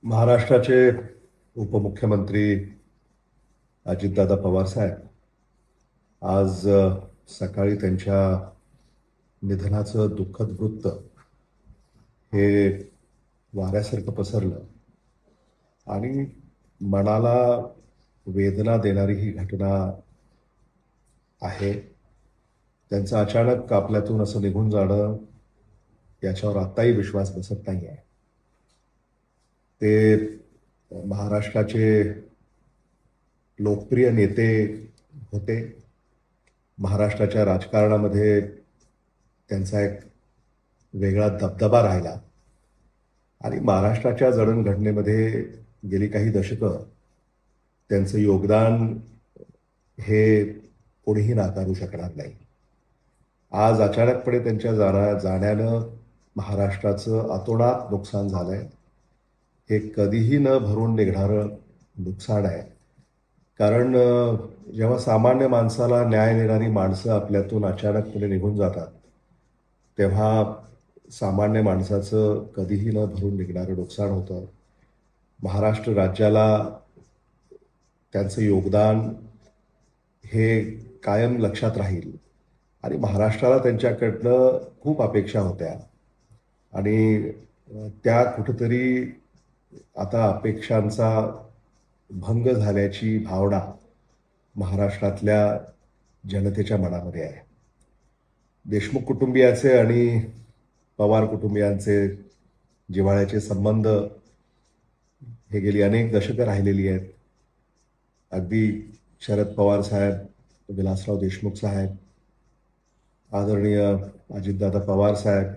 महाराष्ट्राचे उपमुख्यमंत्री अजितदादा पवार साहेब आज सकाळी त्यांच्या निधनाचं दुःखद वृत्त हे वाऱ्यासारखं पसरलं आणि मनाला वेदना देणारी ही घटना आहे. त्यांचं अचानक आपल्यातून असं निघून जाणं याच्यावर आत्ताही विश्वास बसत नाही आहे. ते महाराष्ट्राचे लोकप्रिय नेते होते. महाराष्ट्राच्या राजकारणामध्ये त्यांचा एक वेगळा दबदबा राहिला आणि महाराष्ट्राच्या जडणघडणेमध्ये गेली काही दशकं त्यांचं योगदान हे कोणीही नाकारू शकणार नाही. आज अचानकपणे त्यांच्या जाण्यानं महाराष्ट्राचं अतोनात नुकसान झालंय. हे कधीही न भरून निघणारं नुकसान आहे. कारण जेव्हा सामान्य माणसाला न्याय देणारी माणसं आपल्यातून अचानकपणे निघून जातात तेव्हा सामान्य माणसाचं कधीही न भरून निघणारं नुकसान होतं. महाराष्ट्र राज्याला त्यांचं योगदान हे कायम लक्षात राहील आणि महाराष्ट्राला त्यांच्याकडनं खूप अपेक्षा होत्या आणि त्या कुठंतरी आता अपेक्षांचा भंग झाल्याची भावना महाराष्ट्रातल्या जनतेच्या मनामध्ये आहे. देशमुख कुटुंबियाचे आणि पवार कुटुंबियांचे जिव्हाळ्याचे संबंध हे गेली अनेक दशकं राहिलेली आहेत. अगदी शरद पवार साहेब, विलासराव देशमुख साहेब, आदरणीय अजितदादा पवार साहेब,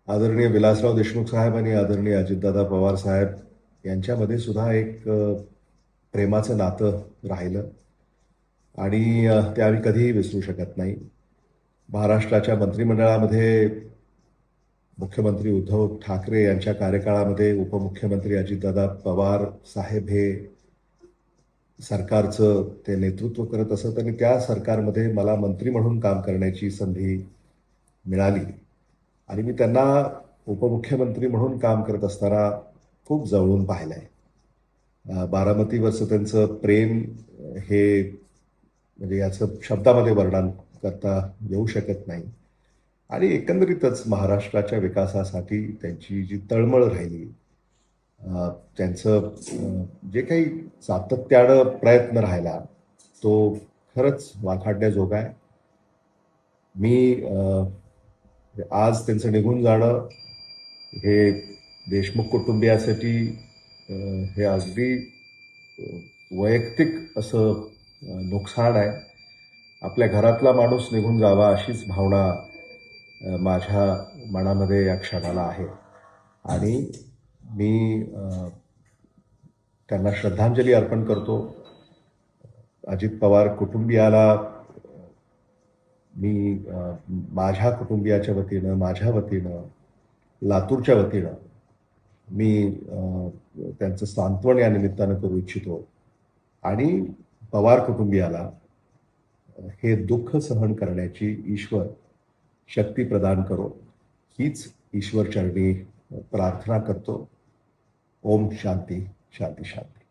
आदरणीय विलासराव देशमुख साहेब आणि आदरणीय अजितदादा पवार साहेब यांच्यामध्ये सुद्धा एक प्रेमाचं नातं राहिलं आणि ते आम्ही कधीही विसरू शकत नाही. महाराष्ट्राच्या मंत्रिमंडळामध्ये मुख्यमंत्री उद्धव ठाकरे यांच्या कार्यकाळामध्ये उपमुख्यमंत्री अजितदादा पवार साहेब हे सरकारचं ते नेतृत्व करत असत आणि त्या सरकारमध्ये मला मंत्री म्हणून काम करण्याची संधी मिळाली आणि मी त्यांना उपमुख्यमंत्री म्हणून काम करत असताना खूप जवळून पाहिलं आहे. बारामतीवरचं त्यांचं प्रेम हे म्हणजे याचं शब्दामध्ये वर्णन करता येऊ शकत नाही आणि एकंदरीतच महाराष्ट्राच्या विकासासाठी त्यांची जी तळमळ राहिली, त्यांचं जे काही सातत्यानं प्रयत्न राहिला तो खरंच वाखाणण्याजोगा आहे. मी आज त्यांचं निघून जाणं हे देशमुख कुटुंबियासाठी हे अगदी वैयक्तिक असं नुकसान आहे. आपल्या घरातला माणूस निघून जावा अशीच भावना माझ्या मनामध्ये या क्षणाला आहे आणि मी त्यांना श्रद्धांजली अर्पण करतो. अजित पवार कुटुंबियाला मी माझ्या कुटुंबियाच्या वतीनं, माझ्या वतीनं, लातूरच्या वतीनं मी त्यांचं सांत्वन या निमित्तानं करू इच्छितो आणि पवार कुटुंबियाला हे दुःख सहन करण्याची ईश्वर शक्ती प्रदान करो हीच ईश्वर चरणी प्रार्थना करतो. ओम शांती शांती शांती.